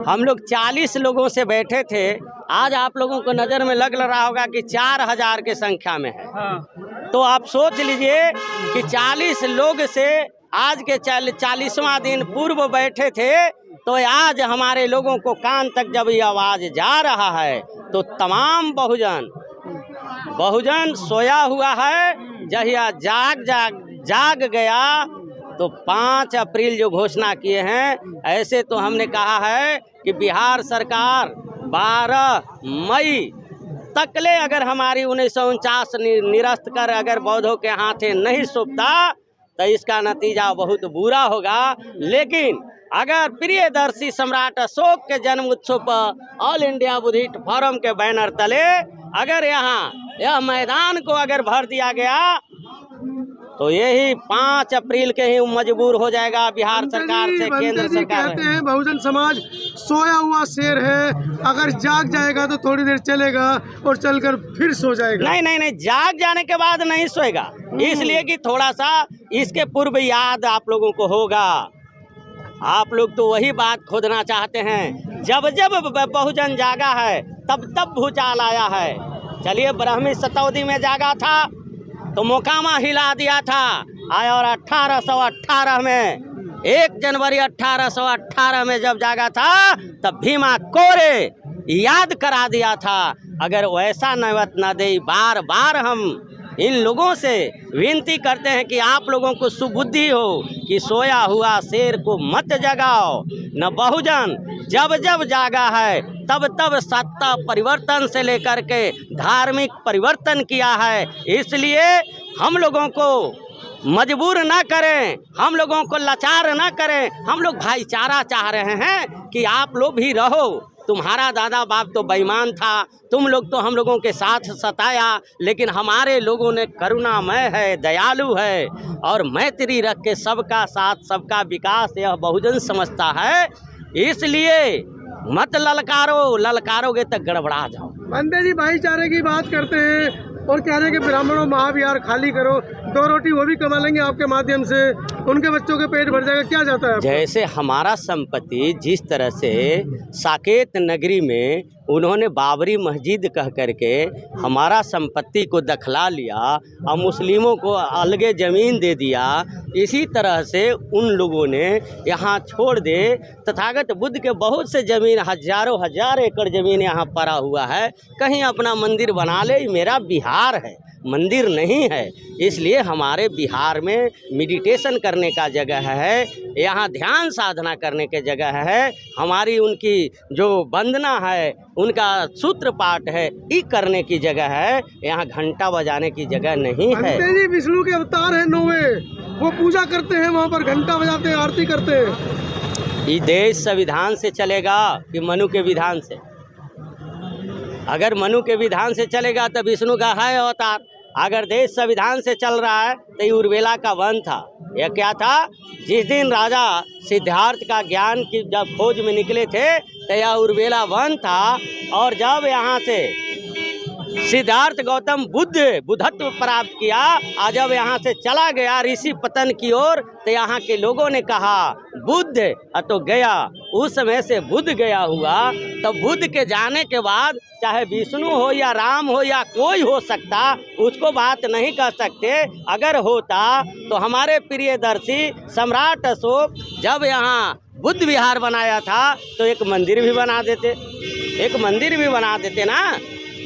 हम लोग 40 लोगों से बैठे थे। आज आप लोगों को नज़र में लग रहा होगा कि 4000 की संख्या में है। तो आप सोच लीजिए कि 40 लोग से आज के 40वां दिन पूर्व बैठे थे, तो आज हमारे लोगों को कान तक जब ये आवाज़ जा रहा है तो तमाम बहुजन सोया हुआ है। जहिया जाग गया तो 5 अप्रैल जो घोषणा किए हैं, ऐसे तो हमने कहा है कि बिहार सरकार 12 मई तकले अगर हमारी 1949 निरस्त कर अगर बौद्धों के हाथे नहीं सौंपता तो इसका नतीजा बहुत बुरा होगा। लेकिन अगर प्रियदर्शी सम्राट अशोक के जन्म उत्सव पर ऑल इंडिया बुद्धिस्ट फोरम के बैनर तले अगर यह मैदान को अगर भर दिया गया तो यही 5 अप्रैल के ही मजबूर हो जाएगा बिहार सरकार से, केंद्र सरकार। कहते हैं बहुजन समाज सोया हुआ शेर है, अगर जाग जाएगा तो थोड़ी देर चलेगा और चलकर फिर सो जाएगा। नहीं, जाग जाने के बाद नहीं सोएगा, इसलिए कि थोड़ा सा इसके पूर्व याद आप लोगों को होगा। आप लोग तो वही बात खोदना चाहते हैं। जब बहुजन जागा है तब भूचाल आया है। चलिए, ब्राह्मी सतौदी में जागा था तो मोकामा हिला दिया था। और 1818 में 1 जनवरी 1818 में जब जागा था तब भीमा कोरे याद करा दिया था। अगर वैसा नौबत न दे, बार बार हम इन लोगों से विनती करते हैं कि आप लोगों को सुबुद्धि हो कि सोया हुआ शेर को मत जगाओ। न बहुजन जब जागा है तब सत्ता परिवर्तन से लेकर के धार्मिक परिवर्तन किया है। इसलिए हम लोगों को मजबूर ना करें, हम लोगों को लाचार ना करें। हम लोग भाईचारा चाह रहे हैं कि आप लोग भी रहो। तुम्हारा दादा बाप तो बेईमान था, तुम लोग तो हम लोगों के साथ सताया, लेकिन हमारे लोगों ने करुणामय है, दयालु है और मैत्री रख के सबका साथ सबका विकास यह बहुजन समझता है। इसलिए मत ललकारोगे तो गड़बड़ा जाओ। बंदे जी भाईचारे की बात करते हैं और कह रहे हैं कि ब्राह्मणों महाविहार खाली करो, 2 रोटी वो भी कमा लेंगे आपके माध्यम से, उनके बच्चों के पेट भर जाएगा। क्या जाता है? जैसे हमारा संपत्ति जिस तरह से साकेत नगरी में उन्होंने बाबरी मस्जिद कह करके हमारा संपत्ति को दखला लिया और मुस्लिमों को अलगे ज़मीन दे दिया, इसी तरह से उन लोगों ने यहाँ छोड़ दे। तथागत बुद्ध के बहुत से ज़मीन, हजार एकड़ ज़मीन यहाँ पड़ा हुआ है। कहीं अपना मंदिर बना ले, मेरा बिहार है, मंदिर नहीं है। इसलिए हमारे बिहार में मेडिटेशन करने का जगह है, यहाँ ध्यान साधना करने के जगह है, हमारी उनकी जो वंदना है, उनका सूत्र पाठ है, ये करने की जगह है। यहाँ घंटा बजाने की जगह नहीं है। विष्णु के अवतार है 9वें, वो पूजा करते हैं, वहाँ पर घंटा बजाते हैं, आरती करते हैं। ये देश संविधान से चलेगा कि मनु के विधान से? अगर मनु के विधान से चलेगा तो विष्णु का है अवतार। अगर देश संविधान से चल रहा है तो ये उर्वेला का वन था। यह क्या था? जिस दिन राजा सिद्धार्थ का ज्ञान की जब खोज में निकले थे तो यह उर्वेला वन था। और जब यहाँ से सिद्धार्थ गौतम बुद्धत्व प्राप्त किया और जब यहाँ से चला गया ऋषि पतन की ओर, तो यहाँ के लोगों ने कहा बुद्ध तो गया। उस समय से बुद्ध गया हुआ, तो बुद्ध के जाने के बाद चाहे विष्णु हो या राम हो या कोई हो सकता, उसको बात नहीं कर सकते। अगर होता तो हमारे प्रियदर्शी सम्राट अशोक जब यहाँ बुद्ध विहार बनाया था तो एक मंदिर भी बना देते ना।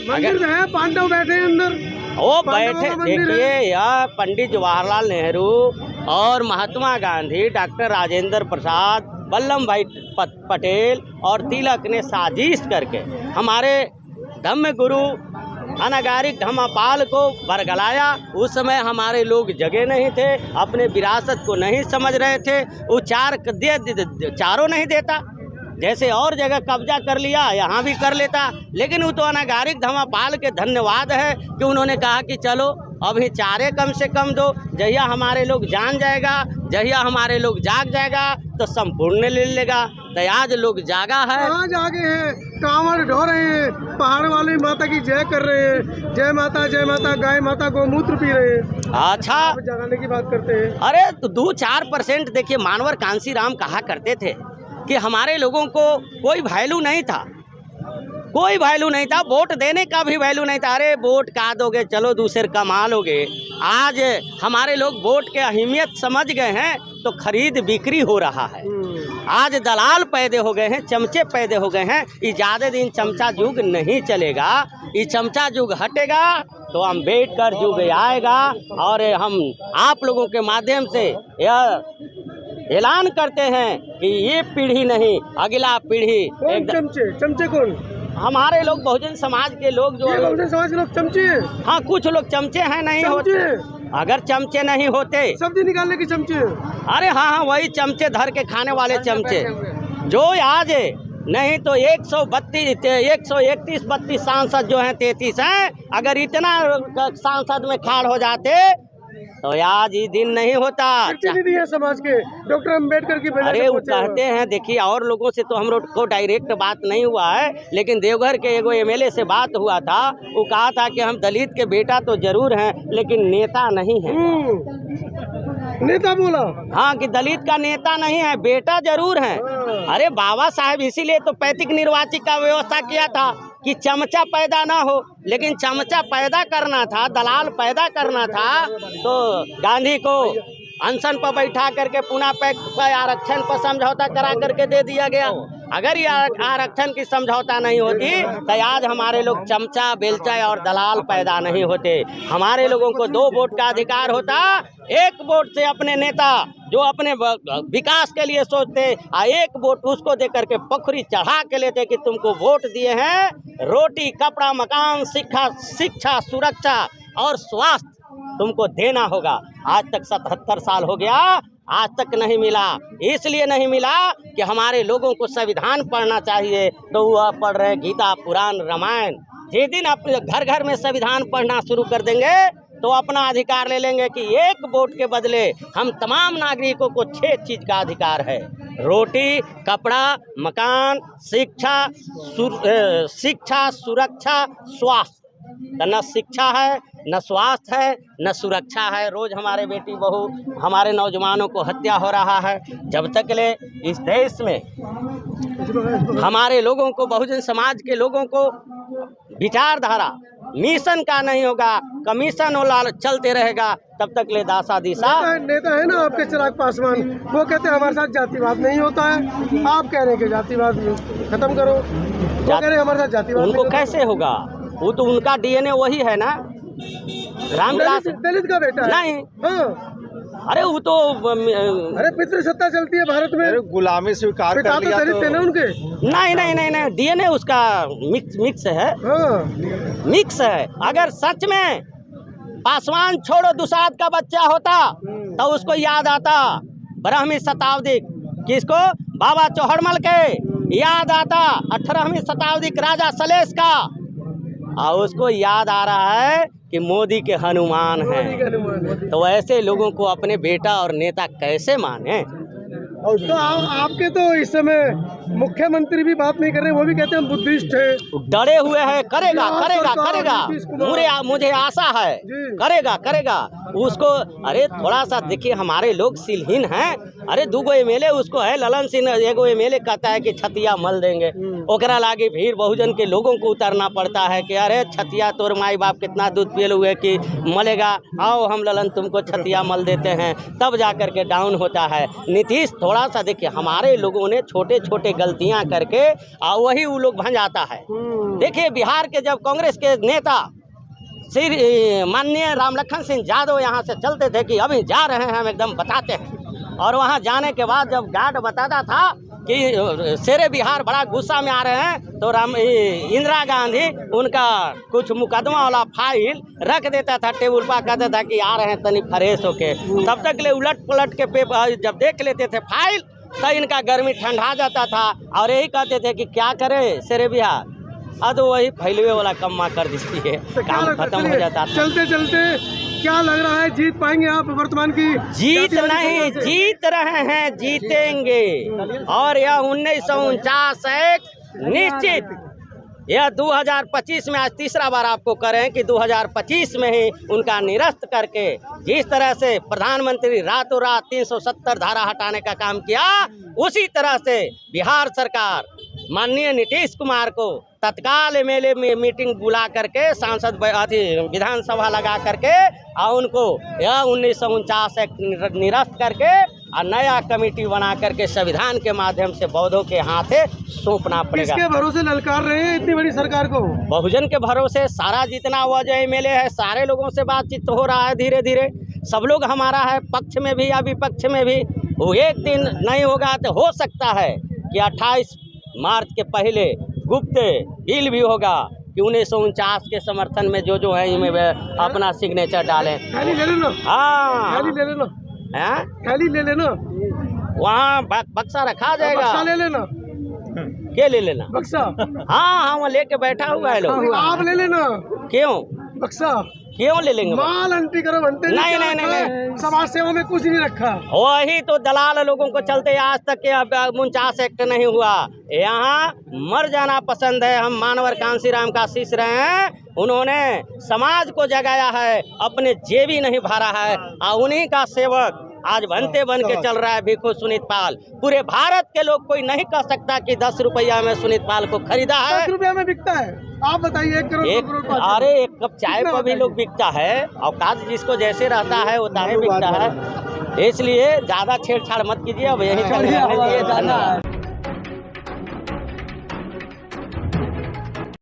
मंदिर है, पांडव बैठे अंदर, वो बैठे। देखिए, यह पंडित जवाहरलाल नेहरू और महात्मा गांधी, डॉक्टर राजेंद्र प्रसाद, वल्लभ भाई पटेल और तिलक ने साजिश करके हमारे धम्म गुरु अनागारिक धम्मपाल को बरगलाया। उस समय हमारे लोग जगे नहीं थे, अपने विरासत को नहीं समझ रहे थे। वो चारों नहीं देता, जैसे और जगह कब्जा कर लिया यहाँ भी कर लेता। लेकिन वो तो अनागारिक धम्मपाल के धन्यवाद है कि उन्होंने कहा कि चलो अभी चारे कम से कम दो, जहिया हमारे लोग जान जाएगा, जहिया हमारे लोग जाग जाएगा तो संपूर्ण ले लेगा। तो आज लोग जागा है, कहाँ जागे हैं? कांवड़ ढो रहे हैं, पहाड़ वाली माता की जय कर रहे हैं, जय माता, गाय माता गोमूत्र पी रहे हैं। अच्छा, जगाने की बात करते हैं। अरे तो 2-4% देखिए, मानवर कांसी राम कहा करते थे कि हमारे लोगों को कोई वैल्यू नहीं था, कोई वैल्यू नहीं था, वोट देने का भी वैल्यू नहीं था। अरे वोट का दोगे, चलो दूसरे कमा लोगे। आज हमारे लोग वोट के अहमियत समझ गए हैं तो खरीद बिक्री हो रहा है। आज दलाल पैदे हो गए हैं, चमचे पैदे हो गए हैं। ये ज़्यादा दिन चमचा युग नहीं चलेगा, ये चमचा युग हटेगा तो अम्बेडकर युग आएगा। और हम आप लोगों के माध्यम से यह ऐलान करते हैं कि ये पीढ़ी नहीं, अगला पीढ़ी कौन चमचे कौन? हमारे लोग बहुजन समाज के लोग जो बहुजन समाज के लोग चमचे हैं। हाँ, कुछ लोग चमचे हैं, नहीं होते। अगर चमचे नहीं होते, सब्जी निकालने के चमचे। अरे हाँ, वही चमचे धर के खाने वाले चमचे जो आज नहीं तो 131-32 सांसद जो हैं 33 हैं, अगर इतना सांसद में खाड़ हो जाते तो आज ये दिन नहीं होता। है समाज के डॉक्टर अम्बेडकर की वजह। अरे वो कहते हैं, देखिए और लोगों से तो हम लोग को डायरेक्ट बात नहीं हुआ है, लेकिन देवघर के एगो एमएलए से बात हुआ था। वो कहा था कि हम दलित के बेटा तो जरूर हैं लेकिन नेता नहीं हैं। नेता बोला? हाँ, कि दलित का नेता नहीं है, बेटा जरूर है। अरे बाबा साहब इसीलिए तो 35 निर्वाचित का व्यवस्था किया था कि चमचा पैदा ना हो, लेकिन चमचा पैदा करना था, दलाल पैदा करना था तो गांधी को अनशन पर बैठा करके पुनः पैक पर आरक्षण पर समझौता करा करके दे दिया गया। अगर ये आरक्षण की समझौता नहीं होती तो आज हमारे लोग चमचा, बेलचा और दलाल पैदा नहीं होते। हमारे लोगों को 2 वोट का अधिकार होता। 1 वोट से अपने नेता जो अपने विकास के लिए सोचते, 1 वोट उसको दे करके पोखरी चढ़ा के लेते कि तुमको वोट दिए हैं, रोटी, कपड़ा, मकान, शिक्षा, सुरक्षा और स्वास्थ्य तुमको देना होगा। आज तक 77 साल हो गया, आज तक नहीं मिला। इसलिए नहीं मिला कि हमारे लोगों को संविधान पढ़ना चाहिए तो वह पढ़ रहे गीता, पुराण, रामायण। जिस दिन अपने घर घर में संविधान पढ़ना शुरू कर देंगे तो अपना अधिकार ले लेंगे कि 1 वोट के बदले हम तमाम नागरिकों को 6 चीज़ का अधिकार है: रोटी, कपड़ा, मकान, शिक्षा, सुरक्षा, स्वास्थ्य। न शिक्षा है, न स्वास्थ्य है, न सुरक्षा है। रोज हमारे बेटी बहू, हमारे नौजवानों को हत्या हो रहा है। जब तक ले इस देश में हमारे लोगों को, बहुजन समाज के लोगों को विचारधारा मिशन का नहीं होगा, कमीशन वाला चलते रहेगा, तब तक ले दासा दिशा। नेता है ना आपके चिराग पासवान, वो कहते हैं हमारे साथ जातिवाद नहीं होता है। आप कह रहे हैं कि जातिवाद खत्म करो, वो कह रहे हैं हमारे साथ जातिवाद। उनको कैसे होगा? वो तो उनका डीएनए वही है ना, रामविलास दलित का बेटा नहीं। हाँ। अरे वो तो अरे पितृसत्ता चलती है भारत में, गुलामी स्वीकार कर लिया तो दलित थे ना उनके। नहीं, डीएनए उसका मिक्स है। हाँ। मिक्स है। अगर सच में पासवान छोड़ो दुसाद का बच्चा होता तो उसको याद आता ब्राह्मी शताब्दी, किसको? बाबा चौहड़मल के याद आता 18वीं शताब्दी राजा सलेश का, और उसको याद आ रहा है कि मोदी के हनुमान हैं। तो ऐसे लोगों को अपने बेटा और नेता कैसे माने? तो आपके तो इस समय मुख्यमंत्री भी बात नहीं कर रहे, वो भी कहते हैं हम बुद्धिस्ट हैं। डरे हुए हैं। करेगा मुझे आशा है, करेगा उसको। अरे थोड़ा सा देखिए, हमारे लोग सिलहीन हैं। अरे 2 एमएलए उसको है, ललन सिंह एगो एमएलए कहता है कि छतिया मल देंगे, ओकरा लागे फिर बहुजन के लोगों को उतरना पड़ता है कि अरे छतिया तोर माई बाप कितना दूध पियल हुए कि मलेगा, आओ हम ललन तुमको छतिया मल देते हैं, तब जा करके डाउन होता है। नीतीश थोड़ा सा देखिए, हमारे लोगों ने छोटे छोटे गलतियां करके और वही वो लोग भंजाता है। देखिए बिहार के जब कांग्रेस के नेता श्री माननीय रामलखन सिंह यादव यहाँ से चलते थे कि अभी जा रहे हैं, हम एकदम बताते हैं, और वहाँ जाने के बाद जब गार्ड बताता था कि शेरे बिहार बड़ा गुस्सा में आ रहे हैं, तो इंदिरा गांधी उनका कुछ मुकदमा वाला फाइल रख देता था टेबल पर, कहता था कि आ रहे हैं तनी फ्रेश होके। तब तक ले उलट पलट के पेपर जब देख लेते थे फाइल तो इनका गर्मी ठंडा जाता था, और यही कहते थे कि क्या करे शेरे बिहार, अब तो वही फैलवे वाला कम्मा कर दीजिए, काम खत्म हो जाता था। चलते चलते क्या लग रहा है, जीत पाएंगे आप वर्तमान की? जीत नहीं, जीत रहे हैं, जीतेंगे। और यह 1949 निश्चित यह 2025 में आज तीसरा बार आपको करें कि 2025 में ही उनका निरस्त करके जिस तरह से प्रधानमंत्री रातों रात 370 धारा हटाने का काम किया, उसी तरह से बिहार सरकार माननीय नीतीश कुमार को तत्काल एमएलए में मीटिंग बुला करके सांसद विधानसभा लगा करके और उनको यह 1949 एक्ट निरस्त करके और नया कमेटी बना करके संविधान के माध्यम से बौद्धों के हाथे सौंपना पड़ेगा। किसके भरोसे ललकार रहे हैं इतनी बड़ी सरकार को? बहुजन के भरोसे सारा जितना वजह एमएलए है, सारे लोगों से बातचीत हो रहा है धीरे धीरे। सब लोग हमारा है, पक्ष में भी या विपक्ष में भी। वो एक दिन नहीं होगा तो हो सकता है कि 28 मार्च के पहले गुप्त बिल भी होगा कि 1949 के समर्थन में जो है इनमें अपना सिग्नेचर डालें। थैली ले लेना, हाँ, थैली ले लेना, हैं? थैली ले लेना, वहाँ बक्सा रखा जाएगा। बक्सा ले लेना, क्या ले लेना? बक्सा। हाँ हाँ, वो लेके बैठा हुआ है लोग। आप ले लेना क्यों बक्सा। क्यों ले लेंगे? माल अंटी करो बनते नहीं नहीं नहीं नहीं, समाज सेवा में कुछ नहीं रखा। वही तो दलाल लोगों को चलते आज तक के 49 एक्ट नहीं हुआ। यहाँ मर जाना पसंद है। हम मानवर कांसीराम का शिष्य रहे हैं, उन्होंने समाज को जगाया है, अपने जेबी नहीं भरा है और उन्हीं का सेवक आज बनते बन के चल रहा है भिखू सुनीत पाल। पूरे भारत के लोग कोई नहीं कह सकता कि 10 रुपया में सुनीत पाल को खरीदा है। 10 रुपया में बिकता है? आप बताइए 1 करोड़ 2 करोड़। अरे एक कप चाय पर भी लोग बिकता है। औकात जिसको जैसे रहता है वो ताहे बिकता है। इसलिए ज्यादा छेड़छाड़ मत कीजिए। अब यही धन्यवाद।